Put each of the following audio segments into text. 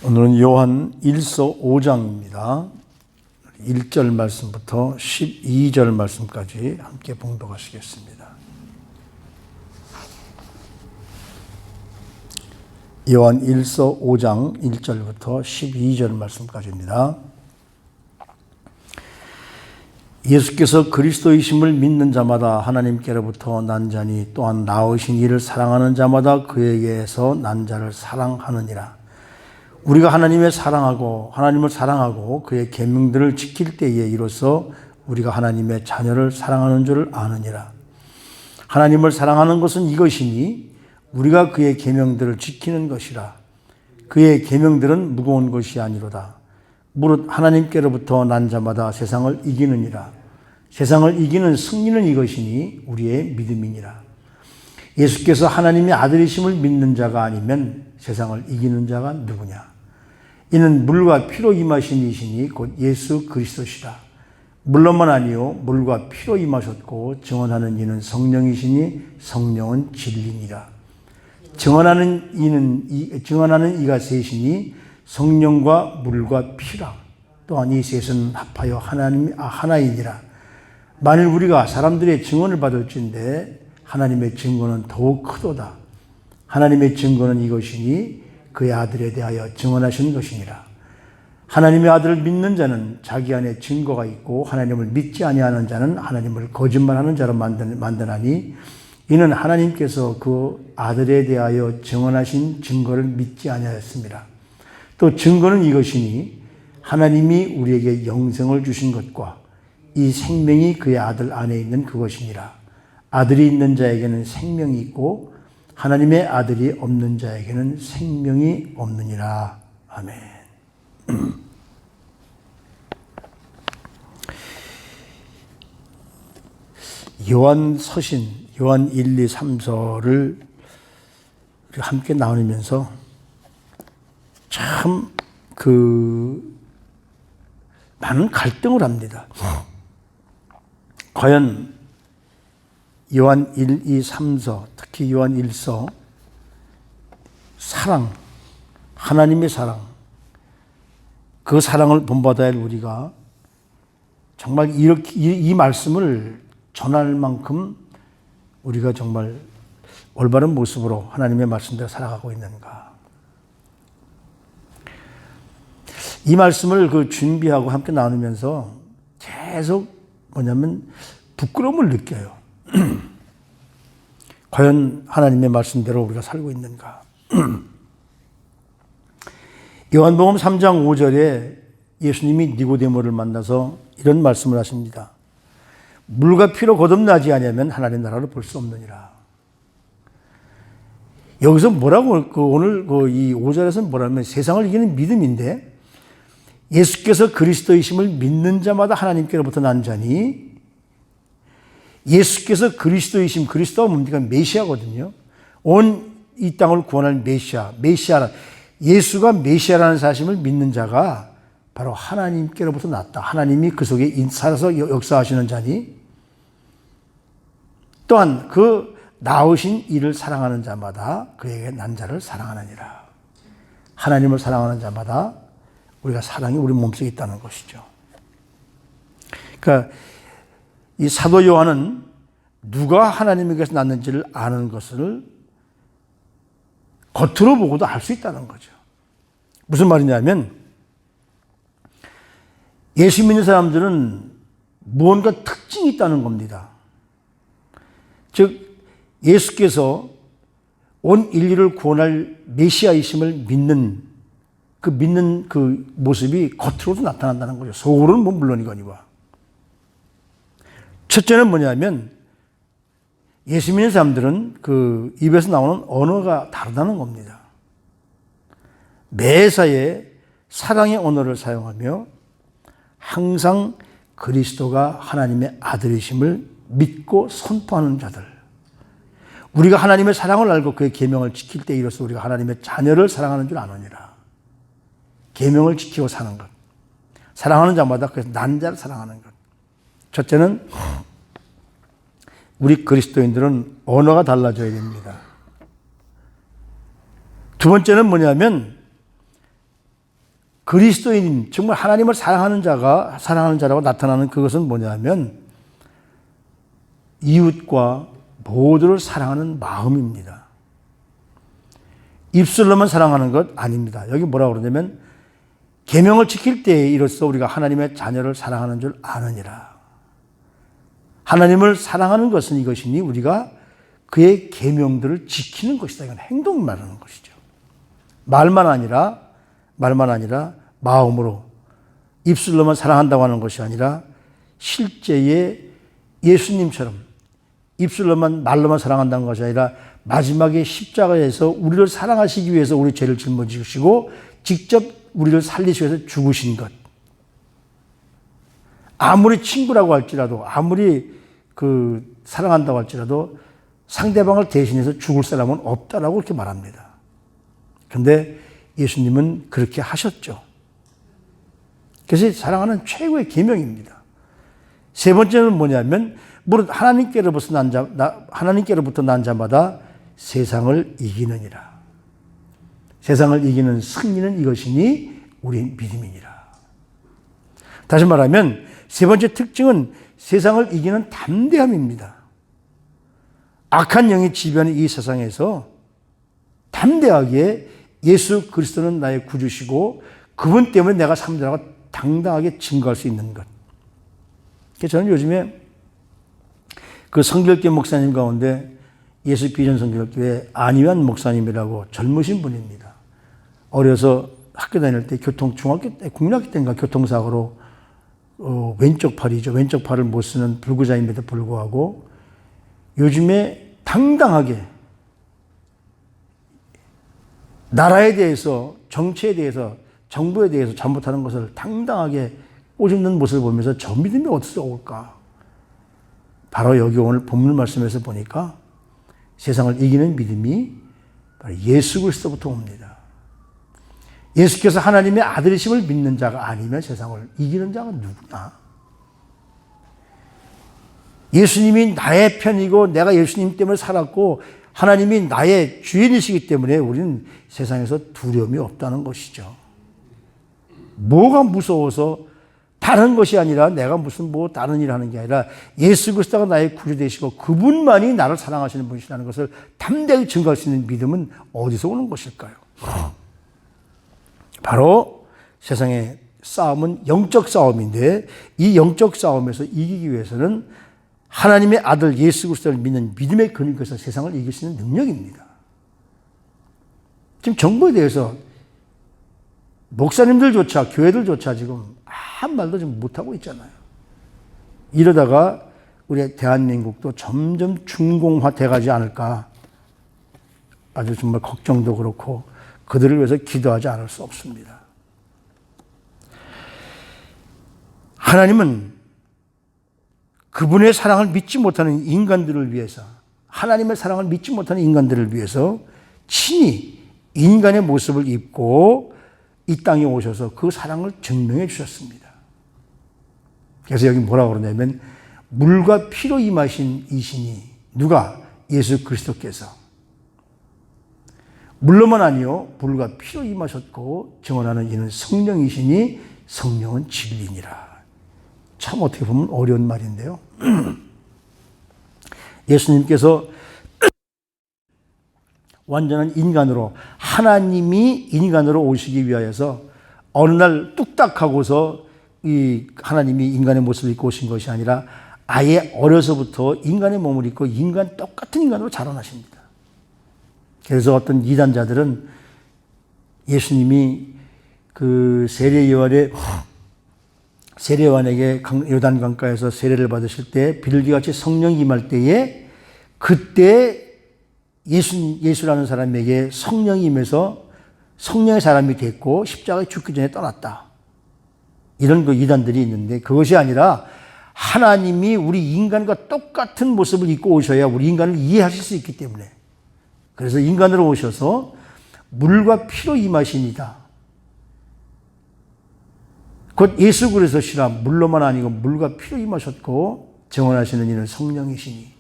오늘은 요한 1서 5장입니다. 1절 말씀부터 12절 말씀까지 함께 봉독하시겠습니다. 요한 1서 5장 1절부터 12절 말씀까지입니다. 예수께서 그리스도이심을 믿는 자마다 하나님께로부터 난 자니 또한 나으신 이를 사랑하는 자마다 그에게서 난 자를 사랑하느니라. 우리가 하나님을 사랑하고 그의 계명들을 지킬 때에 이로써 우리가 하나님의 자녀를 사랑하는 줄 아느니라. 하나님을 사랑하는 것은 이것이니 우리가 그의 계명들을 지키는 것이라. 그의 계명들은 무거운 것이 아니로다. 무릇 하나님께로부터 난 자마다 세상을 이기느니라. 세상을 이기는 승리는 이것이니 우리의 믿음이니라. 예수께서 하나님의 아들이심을 믿는 자가 아니면 세상을 이기는 자가 누구냐? 이는 물과 피로 임하신 이시니 곧 예수 그리스도시라. 물론만 아니요 물과 피로 임하셨고 증언하는 이는 성령이시니 성령은 진리니라. 증언하는 이가 셋이니 성령과 물과 피라. 또한 이 셋은 합하여 하나이니라. 만일 우리가 사람들의 증언을 받을진대 하나님의 증거는 더욱 크도다. 하나님의 증거는 이것이니 그의 아들에 대하여 증언하신 것이니라. 하나님의 아들을 믿는 자는 자기 안에 증거가 있고 하나님을 믿지 아니하는 자는 하나님을 거짓말하는 자로 만드나니 이는 하나님께서 그 아들에 대하여 증언하신 증거를 믿지 아니하였습니다. 또 증거는 이것이니 하나님이 우리에게 영생을 주신 것과 이 생명이 그의 아들 안에 있는 그것이니라. 아들이 있는 자에게는 생명이 있고 하나님의 아들이 없는 자에게는 생명이 없느니라. 아멘. 요한 서신, 요한 1, 2, 3서를 함께 나누면서 참 많은 갈등을 합니다. 과연 요한 1, 2, 3서, 특히 요한 1서, 사랑, 하나님의 사랑, 그 사랑을 본받아야 할 우리가 정말 이 말씀을 전할 만큼 우리가 정말 올바른 모습으로 하나님의 말씀대로 살아가고 있는가. 이 말씀을 준비하고 함께 나누면서 계속 부끄러움을 느껴요. 과연 하나님의 말씀대로 우리가 살고 있는가? 요한복음 3장 5절에 예수님이 니고데모를 만나서 이런 말씀을 하십니다. 물과 피로 거듭나지 아니하면 하나님의 나라를 볼 수 없느니라. 여기서 뭐라고 오늘 이 5절에서는 뭐라면 세상을 이기는 믿음인데 예수께서 그리스도이심을 믿는 자마다 하나님께로부터 난 자니 예수께서 그리스도이심, 그리스도가 뭡니까? 메시아거든요. 온 이 땅을 구원할 메시아, 예수가 메시아라는 사실을 믿는 자가 바로 하나님께로부터 났다. 하나님이 그 속에 살아서 역사하시는 자니 또한 그 나으신 이를 사랑하는 자마다 그에게 난 자를 사랑하느니라. 하나님을 사랑하는 자마다 우리가 사랑이 우리 몸속에 있다는 것이죠. 그러니까 이 사도 요한은 누가 하나님에게서 났는지를 아는 것을 겉으로 보고도 알 수 있다는 거죠. 무슨 말이냐면 예수 믿는 사람들은 무언가 특징이 있다는 겁니다. 즉 예수께서 온 인류를 구원할 메시아이심을 믿는 그 모습이 겉으로도 나타난다는 거죠. 속으로는 물론이거니와. 첫째는 뭐냐면 예수 믿는 사람들은 그 입에서 나오는 언어가 다르다는 겁니다. 매사에 사랑의 언어를 사용하며 항상 그리스도가 하나님의 아들이심을 믿고 선포하는 자들. 우리가 하나님의 사랑을 알고 그의 계명을 지킬 때 이로써 우리가 하나님의 자녀를 사랑하는 줄 아느니라. 계명을 지키고 사는 것. 사랑하는 자마다 그래서 난 자를 사랑하는 것. 첫째는 우리 그리스도인들은 언어가 달라져야 됩니다. 두 번째는 뭐냐면 그리스도인, 정말 하나님을 사랑하는 자라고 나타나는 그것은 뭐냐면 이웃과 모두를 사랑하는 마음입니다. 입술로만 사랑하는 것 아닙니다. 여기 뭐라고 그러냐면 계명을 지킬 때에 이로써 우리가 하나님의 자녀를 사랑하는 줄 아느니라. 하나님을 사랑하는 것은 이것이니 우리가 그의 계명들을 지키는 것이다. 이건 행동을 말하는 것이죠. 말만 아니라 마음으로, 입술로만 사랑한다고 하는 것이 아니라 실제의 예수님처럼 입술로만 말로만 사랑한다는 것이 아니라 마지막에 십자가에서 우리를 사랑하시기 위해서 우리 죄를 짊어지시고 직접 우리를 살리시기 위해서 죽으신 것. 아무리 친구라고 할지라도, 아무리 사랑한다고 할지라도 상대방을 대신해서 죽을 사람은 없다라고 그렇게 말합니다. 그런데 예수님은 그렇게 하셨죠. 그래서 사랑하는 최고의 계명입니다. 세 번째는 뭐냐면 무릇 하나님께로부터 난 자마다 세상을 이기느니라. 세상을 이기는 승리는 이것이니 우리 믿음이니라. 다시 말하면 세 번째 특징은 세상을 이기는 담대함입니다. 악한 영이 지배하는 이 세상에서 담대하게 예수 그리스도는 나의 구주시고 그분 때문에 내가 삶이라고 당당하게 증거할 수 있는 것. 저는 요즘에 그 성결교 목사님 가운데 예수 비전 성결교회 안희환 목사님이라고 젊으신 분입니다. 어려서 학교 다닐 때 중학교 때, 국민학교 때인가 교통사고로 왼쪽 팔을 못 쓰는 불구자임에도 불구하고 요즘에 당당하게 나라에 대해서, 정치에 대해서, 정부에 대해서 잘못하는 것을 당당하게 꼬집는 모습을 보면서 저 믿음이 어디서 올까? 바로 여기 오늘 본문 말씀에서 보니까 세상을 이기는 믿음이 바로 예수 그리스도부터 옵니다. 예수께서 하나님의 아들이심을 믿는 자가 아니면 세상을 이기는 자가 누구나? 예수님이 나의 편이고 내가 예수님 때문에 살았고 하나님이 나의 주인이시기 때문에 우리는 세상에서 두려움이 없다는 것이죠. 뭐가 무서워서 다른 것이 아니라 내가 무슨 다른 일을 하는 게 아니라 예수 그리스도가 나의 구주 되시고 그분만이 나를 사랑하시는 분이시라는 것을 담대히 증거할 수 있는 믿음은 어디서 오는 것일까요? 바로 세상의 싸움은 영적 싸움인데 이 영적 싸움에서 이기기 위해서는 하나님의 아들 예수 그리스도를 믿는 믿음의 근육에서 세상을 이길 수 있는 능력입니다. 지금 정부에 대해서 목사님들조차 교회들조차 지금 한 말도 지금 못하고 있잖아요. 이러다가 우리 대한민국도 점점 중공화돼 가지 않을까 아주 정말 걱정도 그렇고 그들을 위해서 기도하지 않을 수 없습니다. 하나님은 그분의 사랑을 믿지 못하는 인간들을 위해서, 하나님의 사랑을 믿지 못하는 인간들을 위해서 친히 인간의 모습을 입고 이 땅에 오셔서 그 사랑을 증명해 주셨습니다. 그래서 여기 뭐라고 그러냐면 물과 피로 임하신 이신이 누가? 예수 그리스도께서. 물로만 아니요 물과 피로 임하셨고 증언하는 이는 성령이시니 성령은 진리니라. 참 어떻게 보면 어려운 말인데요. 예수님께서 완전한 인간으로 하나님이 인간으로 오시기 위하여서 어느 날 뚝딱 하고서 이 하나님이 인간의 모습을 입고 오신 것이 아니라 아예 어려서부터 인간의 몸을 입고 똑같은 인간으로 자라나십니다. 그래서 어떤 이단자들은 예수님이 그 세례요한에게 요단 강가에서 세례를 받으실 때 비둘기같이 성령이 임할 때에 그때 예수라는 사람에게 성령이 임해서 성령의 사람이 됐고 십자가에 죽기 전에 떠났다. 이런 그 이단들이 있는데 그것이 아니라 하나님이 우리 인간과 똑같은 모습을 입고 오셔야 우리 인간을 이해하실 수 있기 때문에 그래서 인간으로 오셔서 물과 피로 임하시니다. 곧 예수 그리스도시라 물로만 아니고 물과 피로 임하셨고 증언하시는 이는 성령이시니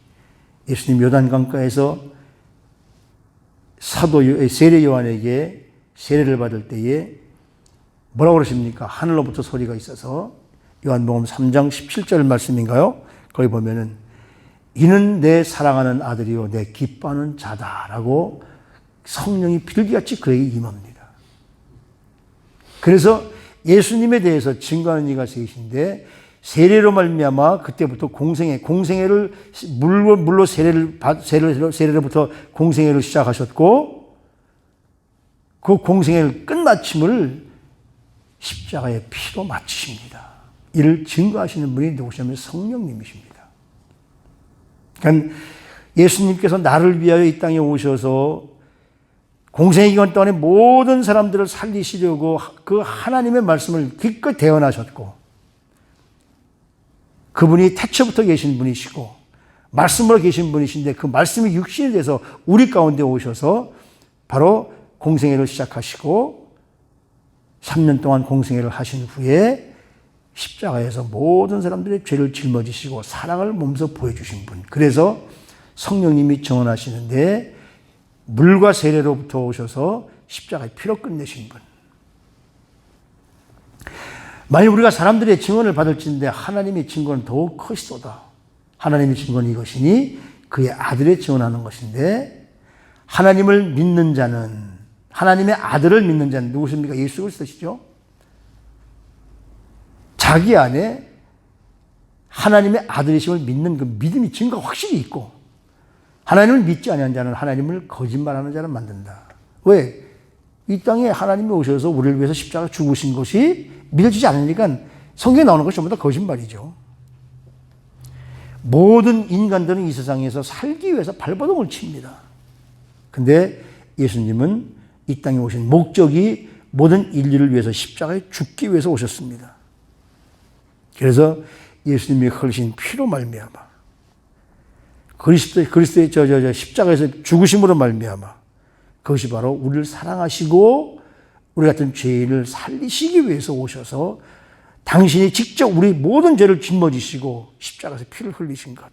예수님 요단강가에서 세례 요한에게 세례를 받을 때에 뭐라고 그러십니까? 하늘로부터 소리가 있어서 요한복음 3장 17절 말씀인가요? 거기 보면은 이는 내 사랑하는 아들이요 내 기뻐하는 자다라고 성령이 비둘기같이 그에게 임합니다. 그래서 예수님에 대해서 증거하는 이가 셋인데 세례로 말미암아 그때부터 공생애를 물로 세례로부터 공생애를 시작하셨고 그 공생애를 끝마침을 십자가의 피로 마치십니다. 이를 증거하시는 분이 누구시냐면 성령님이십니다. 그러니까 예수님께서 나를 위하여 이 땅에 오셔서 공생의 기간 동안에 모든 사람들을 살리시려고 그 하나님의 말씀을 기껏 대언하셨고 그분이 태초부터 계신 분이시고 말씀으로 계신 분이신데 그 말씀이 육신이 돼서 우리 가운데 오셔서 바로 공생애를 시작하시고 3년 동안 공생애를 하신 후에 십자가에서 모든 사람들의 죄를 짊어지시고 사랑을 몸소 보여주신 분. 그래서 성령님이 증언하시는데 물과 세례로부터 오셔서 십자가의 피로 끝내신 분. 만약 우리가 사람들의 증언을 받을진데 하나님의 증거는 더욱 크시도다. 하나님의 증거는 이것이니 그의 아들의 증언하는 것인데 하나님을 믿는 자는 하나님의 아들을 믿는 자는 누구십니까? 예수 그리스도시죠. 자기 안에 하나님의 아들이심을 믿는 그 믿음이 증거가 확실히 있고 하나님을 믿지 않는 자는 하나님을 거짓말하는 자를 만든다. 왜? 이 땅에 하나님이 오셔서 우리를 위해서 십자가 죽으신 것이 믿어지지 않으니까 성경에 나오는 것이 전부 다 거짓말이죠. 모든 인간들은 이 세상에서 살기 위해서 발버둥을 칩니다. 근데 예수님은 이 땅에 오신 목적이 모든 인류를 위해서 십자가에 죽기 위해서 오셨습니다. 그래서 예수님이 흘리신 피로 말미암아 그리스도의 십자가에서 죽으심으로 말미암아 그것이 바로 우리를 사랑하시고 우리 같은 죄인을 살리시기 위해서 오셔서 당신이 직접 우리 모든 죄를 짊어지시고 십자가에서 피를 흘리신 것.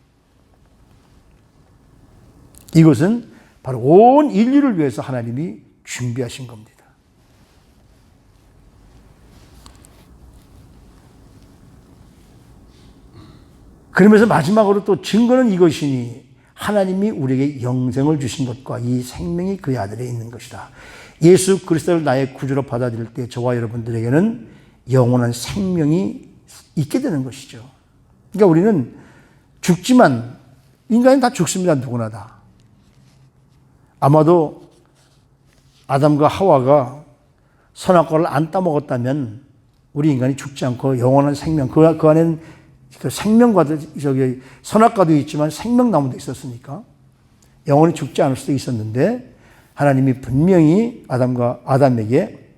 이것은 바로 온 인류를 위해서 하나님이 준비하신 겁니다. 그러면서 마지막으로 또 증거는 이것이니 하나님이 우리에게 영생을 주신 것과 이 생명이 그의 아들에 있는 것이다. 예수 그리스도를 나의 구주로 받아들일 때 저와 여러분들에게는 영원한 생명이 있게 되는 것이죠. 그러니까 우리는 죽지만 인간은 다 죽습니다. 누구나 다. 아마도 아담과 하와가 선악과를 안 따먹었다면 우리 인간이 죽지 않고 영원한 생명, 그 안에는 그 생명과도 선악과도 있지만 생명나무도 있었으니까 영원히 죽지 않을 수도 있었는데 하나님이 분명히 아담에게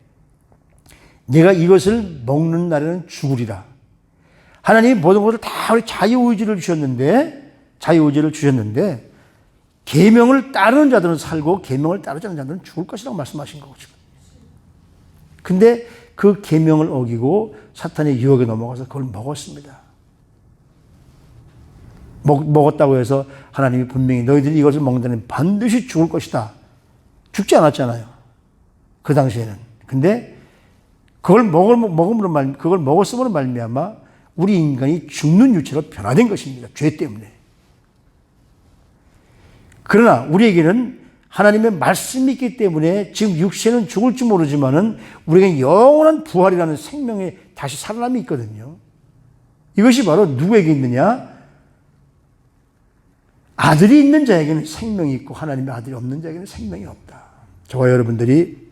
네가 이것을 먹는 날에는 죽으리라. 하나님이 모든 것을 다 우리 자유의지를 주셨는데 계명을 따르는 자들은 살고 계명을 따르지 않는 자들은 죽을 것이라고 말씀하신 거죠. 근데 그 계명을 어기고 사탄의 유혹에 넘어가서 그걸 먹었습니다. 먹었다고 해서 하나님이 분명히 너희들이 이것을 먹는다면 반드시 죽을 것이다. 죽지 않았잖아요. 그 당시에는. 근데 그걸 먹었음으로 말미암아 우리 인간이 죽는 유체로 변화된 것입니다. 죄 때문에. 그러나 우리에게는 하나님의 말씀이 있기 때문에 지금 육체는 죽을지 모르지만은 우리에게 영원한 부활이라는 생명의 다시 살아남이 있거든요. 이것이 바로 누구에게 있느냐? 아들이 있는 자에게는 생명이 있고 하나님의 아들이 없는 자에게는 생명이 없다. 저와 여러분들이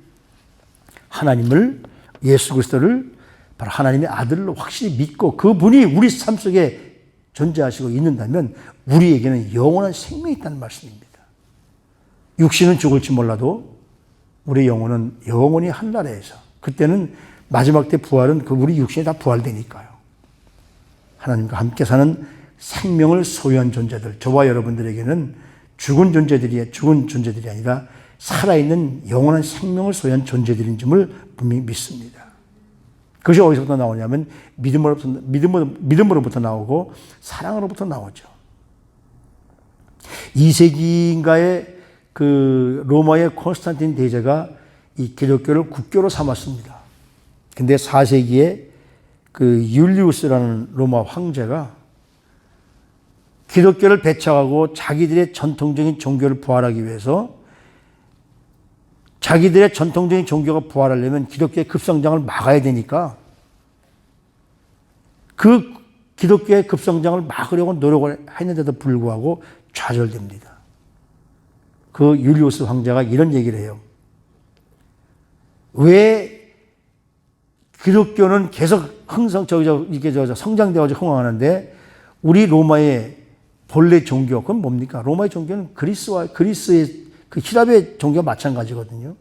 하나님을 예수 그리스도를 바로 하나님의 아들로 확실히 믿고 그분이 우리 삶 속에 존재하시고 있는다면 우리에게는 영원한 생명이 있다는 말씀입니다. 육신은 죽을지 몰라도 우리 영혼은 영원히 하늘나라에서 그때는 마지막 때 부활은 그 우리 육신이 다 부활되니까요. 하나님과 함께 사는 생명을 소유한 존재들, 저와 여러분들에게는 죽은 존재들이 아니라 살아있는 영원한 생명을 소유한 존재들인 줄을 분명히 믿습니다. 그것이 어디서부터 나오냐면 믿음으로부터 나오고 사랑으로부터 나오죠. 2세기인가에 그 로마의 콘스탄틴 대제가 이 기독교를 국교로 삼았습니다. 근데 4세기에 그 율리우스라는 로마 황제가 기독교를 배척하고 자기들의 전통적인 종교를 부활하기 위해서 자기들의 전통적인 종교가 부활하려면 기독교의 급성장을 막아야 되니까 그 기독교의 급성장을 막으려고 노력을 했는데도 불구하고 좌절됩니다. 그 율리우스 황제가 이런 얘기를 해요. 왜 기독교는 계속 성장되어서 흥황하는데 우리 로마의 본래 종교, 그건 뭡니까? 로마의 종교는 그리스의 그 히랍의 종교가 마찬가지거든요.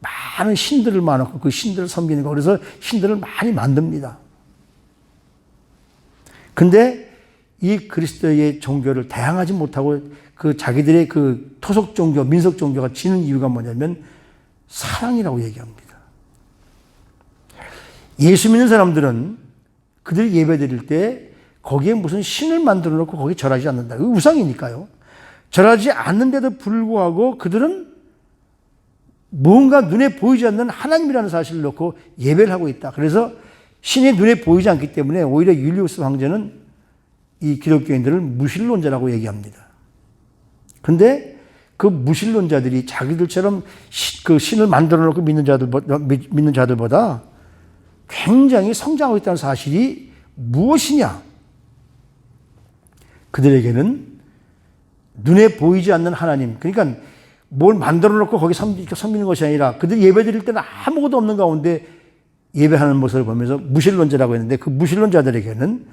많은 신들을 많았고 그 신들을 섬기는 거. 그래서 신들을 많이 만듭니다. 근데 이 그리스도의 종교를 다양하지 못하고 그 자기들의 그 토속 종교, 민속 종교가 지는 이유가 뭐냐면 사랑이라고 얘기합니다. 예수 믿는 사람들은 그들이 예배 드릴 때 거기에 무슨 신을 만들어 놓고 거기에 절하지 않는다. 그게 우상이니까요. 절하지 않는데도 불구하고 그들은 뭔가 눈에 보이지 않는 하나님이라는 사실을 놓고 예배를 하고 있다. 그래서 신이 눈에 보이지 않기 때문에 오히려 율리우스 황제는 이 기독교인들을 무신론자라고 얘기합니다. 근데 그 무신론자들이 자기들처럼 그 신을 만들어 놓고 믿는 자들보다 굉장히 성장하고 있다는 사실이 무엇이냐? 그들에게는 눈에 보이지 않는 하나님, 그러니까 뭘 만들어 놓고 거기 섬기는 것이 아니라 그들이 예배 드릴 때는 아무것도 없는 가운데 예배하는 모습을 보면서 무신론자라고 했는데 그 무신론자들에게는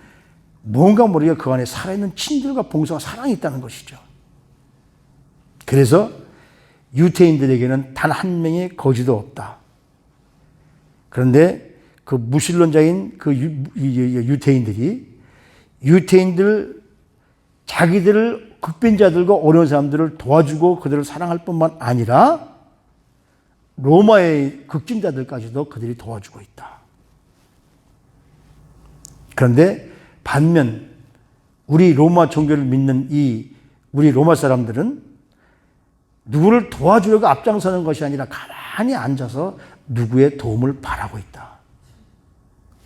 뭔가 모르게 그 안에 살아있는 친절과 봉사와 사랑이 있다는 것이죠. 그래서 유태인들에게는 단 한 명의 거지도 없다. 그런데 그 무신론자인 그 유태인들 자기들을 극빈자들과 어려운 사람들을 도와주고 그들을 사랑할 뿐만 아니라 로마의 극진자들까지도 그들이 도와주고 있다. 그런데 반면 우리 로마 종교를 믿는 우리 로마 사람들은 누구를 도와주려고 앞장서는 것이 아니라 가만히 앉아서 누구의 도움을 바라고 있다.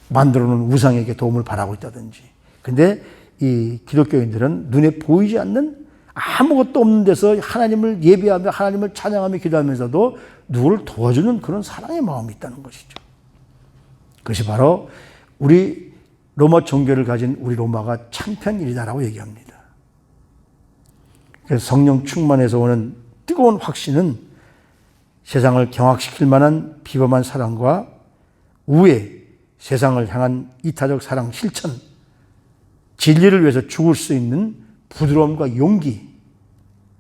만들어 놓은 우상에게 도움을 바라고 있다든지. 근데 이 기독교인들은 눈에 보이지 않는 아무것도 없는 데서 하나님을 예배하며 하나님을 찬양하며 기도하면서도 누구를 도와주는 그런 사랑의 마음이 있다는 것이죠. 그것이 바로 우리 로마 종교를 가진 우리 로마가 창피한 일이다라고 얘기합니다. 그래서 성령 충만해서 오는 뜨거운 확신은 세상을 경악시킬 만한 비범한 사랑과 우애, 세상을 향한 이타적 사랑 실천, 진리를 위해서 죽을 수 있는 부드러움과 용기,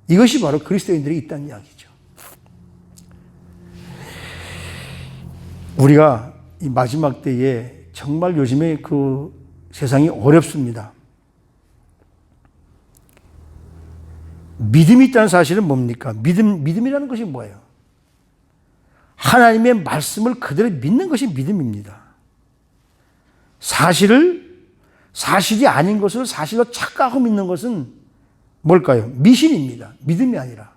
이것이 바로 그리스도인들이 있다는 이야기죠. 우리가 이 마지막 때에 정말 요즘에 그 세상이 어렵습니다. 믿음이 있다는 사실은 뭡니까? 믿음이라는 것이 뭐예요? 하나님의 말씀을 그대로 믿는 것이 믿음입니다. 사실이 아닌 것을 사실로 착각하고 믿는 것은 뭘까요? 미신입니다. 믿음이 아니라.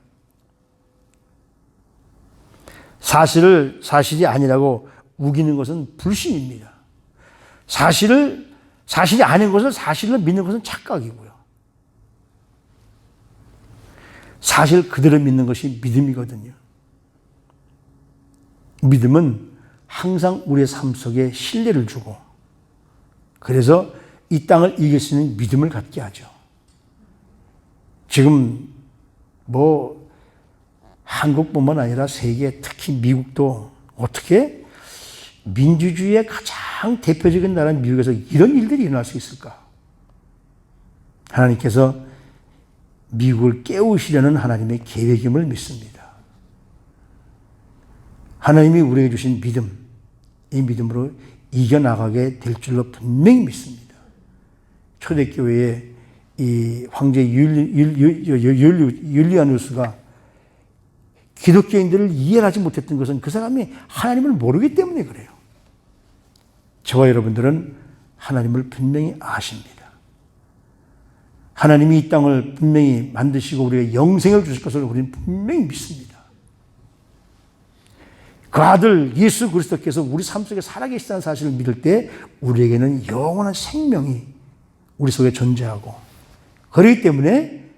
사실이 아니라고 우기는 것은 불신입니다. 사실이 아닌 것을 사실로 믿는 것은 착각이고요. 사실 그대로 믿는 것이 믿음이거든요. 믿음은 항상 우리의 삶 속에 신뢰를 주고, 그래서 이 땅을 이길 수 있는 믿음을 갖게 하죠. 지금 한국뿐만 아니라 세계, 특히 미국도 어떻게 민주주의의 가장 대표적인 나라 미국에서 이런 일들이 일어날 수 있을까? 하나님께서 미국을 깨우시려는 하나님의 계획임을 믿습니다. 하나님이 우리에게 주신 믿음, 이 믿음으로 이겨나가게 될 줄로 분명히 믿습니다. 초대교회의 이 황제 율리아누스가 기독교인들을 이해하지 못했던 것은 그 사람이 하나님을 모르기 때문에 그래요. 저와 여러분들은 하나님을 분명히 아십니다. 하나님이 이 땅을 분명히 만드시고 우리에게 영생을 주실 것을 우리는 분명히 믿습니다. 그 아들 예수 그리스도께서 우리 삶 속에 살아계시다는 사실을 믿을 때 우리에게는 영원한 생명이 우리 속에 존재하고, 그렇기 때문에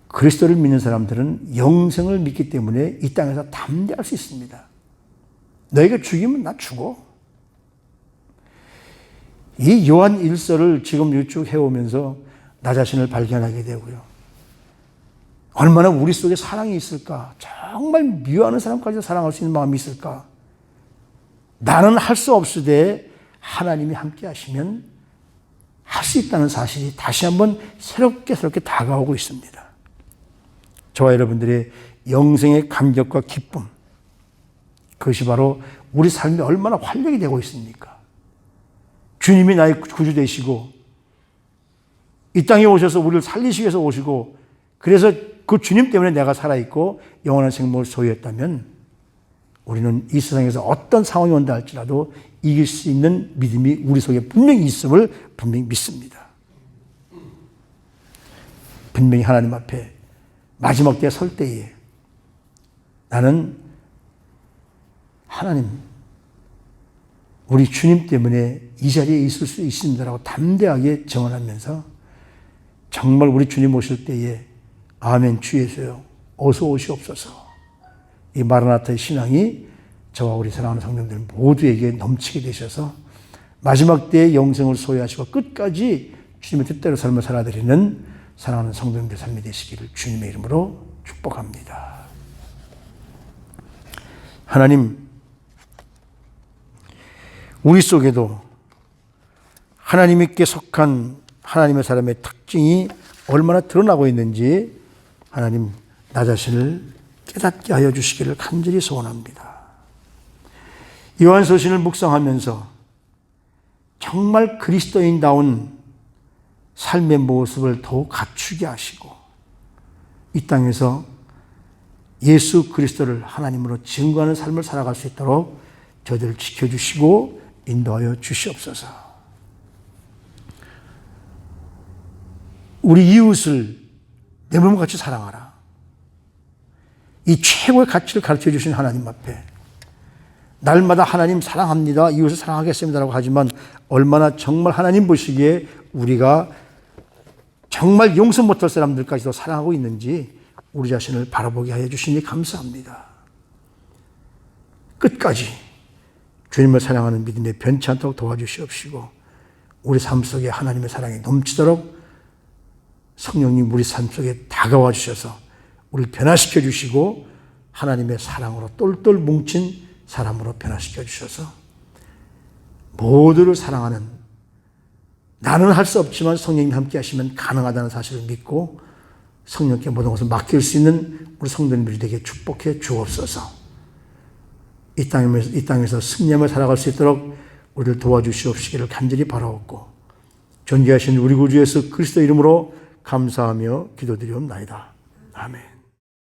그리스도를 믿는 사람들은 영생을 믿기 때문에 이 땅에서 담대할 수 있습니다. 너희가 죽이면 나 죽어. 이 요한 1서를 지금 쭉 해오면서 나 자신을 발견하게 되고요. 얼마나 우리 속에 사랑이 있을까? 정말 미워하는 사람까지도 사랑할 수 있는 마음이 있을까? 나는 할 수 없으되 하나님이 함께 하시면 할 수 있다는 사실이 다시 한번 새롭게 다가오고 있습니다. 저와 여러분들의 영생의 감격과 기쁨, 그것이 바로 우리 삶에 얼마나 활력이 되고 있습니까? 주님이 나의 구주 되시고 이 땅에 오셔서 우리를 살리시기 위해서 오시고, 그래서 그 주님 때문에 내가 살아있고 영원한 생명을 소유했다면 우리는 이 세상에서 어떤 상황이 온다 할지라도 이길 수 있는 믿음이 우리 속에 분명히 있음을 분명히 믿습니다. 분명히 하나님 앞에 마지막 때에 설 때에 나는 하나님, 우리 주님 때문에 이 자리에 있을 수 있습니다라고 담대하게 정언하면서 정말 우리 주님 오실 때에 아멘 주 예수여 어서 오시옵소서, 이 마라나타의 신앙이 저와 우리 사랑하는 성도들 모두에게 넘치게 되셔서 마지막 때의 영생을 소유하시고 끝까지 주님의 뜻대로 삶을 살아드리는 사랑하는 성도님들 삶이 되시기를 주님의 이름으로 축복합니다. 하나님, 우리 속에도 하나님께 속한 하나님의 사람의 특징이 얼마나 드러나고 있는지 하나님 나 자신을 깨닫게 하여 주시기를 간절히 소원합니다. 요한서신을 묵상하면서 정말 그리스도인다운 삶의 모습을 더욱 갖추게 하시고 이 땅에서 예수 그리스도를 하나님으로 증거하는 삶을 살아갈 수 있도록 저희들을 지켜주시고 인도하여 주시옵소서. 우리 이웃을 내 몸과 같이 사랑하라. 이 최고의 가치를 가르쳐 주신 하나님 앞에 날마다 하나님 사랑합니다, 이웃을 사랑하겠습니다라고 하지만 얼마나 정말 하나님 보시기에 우리가 정말 용서 못할 사람들까지도 사랑하고 있는지 우리 자신을 바라보게 하여 주시니 감사합니다. 끝까지 주님을 사랑하는 믿음에 변치 않도록 도와주시옵시고 우리 삶 속에 하나님의 사랑이 넘치도록 성령님 우리 삶 속에 다가와 주셔서 우리를 변화시켜 주시고 하나님의 사랑으로 똘똘 뭉친 사람으로 변화시켜 주셔서 모두를 사랑하는, 나는 할 수 없지만 성령님이 함께 하시면 가능하다는 사실을 믿고 성령께 모든 것을 맡길 수 있는 우리 성도님들이 되게 축복해 주옵소서. 이 땅에서 승리하며 살아갈 수 있도록 우리를 도와주시옵시기를 간절히 바라옵고 존귀하신 우리 구주 예수 그리스도 이름으로 감사하며 기도드리옵나이다. 아멘.